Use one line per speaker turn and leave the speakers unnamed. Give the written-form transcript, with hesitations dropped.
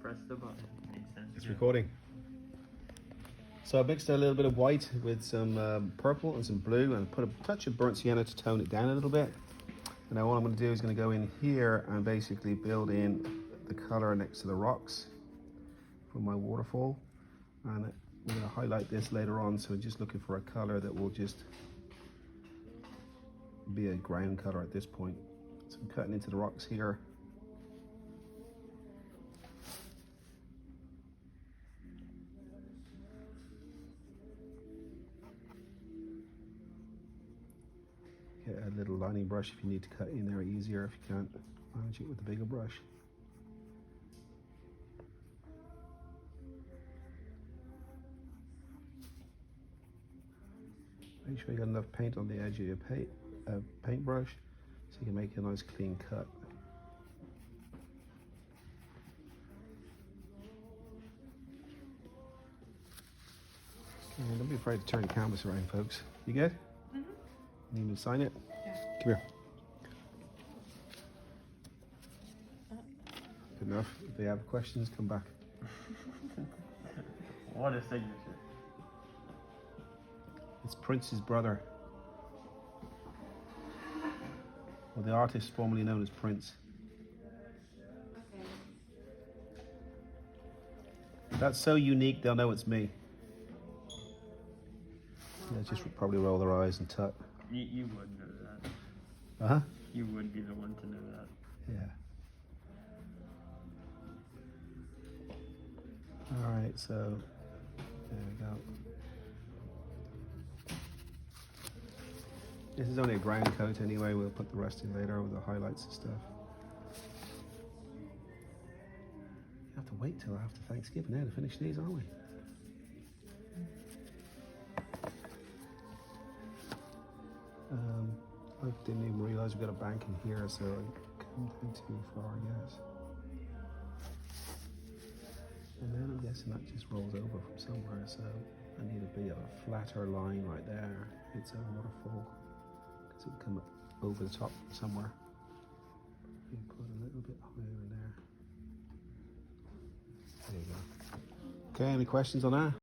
press the button. Makes sense.
It's recording. So I mixed a little bit of white with some purple and some blue and put a touch of burnt sienna to tone it down a little bit. And now what I'm going to do is going to go in here and basically build in the color next to the rocks for my waterfall. And I'm going to highlight this later on, so I'm just looking for a color that will just be a ground color at this point. So I'm cutting into the rocks here. Get a little lining brush if you need to cut in there easier, if you can't manage it with the bigger brush. Make sure you got enough paint on the edge of your paintbrush so you can make a nice clean cut. Okay, don't be afraid to turn the canvas around, folks. You good? Mm-hmm. Need me to sign it?
Yeah.
Come here. Good enough. If they have questions, come back.
What a signature.
It's Prince's brother. Well, the artist formerly known as Prince.
Okay.
That's so unique, they'll know it's me. Yeah, just probably roll their eyes and tut.
You would know that.
Uh-huh.
You would be the one to know that.
Yeah. All right, so there we go. This is only a ground coat anyway. We'll put the rest in later with the highlights and stuff. You have to wait till after Thanksgiving now to finish these, aren't we? I didn't even realize we got a bank in here, so I couldn't think too far, I guess. And then I'm guessing that just rolls over from somewhere, so I need a bit of a flatter line right there. It's a waterfall, because it'll come over the top somewhere. You put a little bit higher in there. There you go. Okay, any questions on that?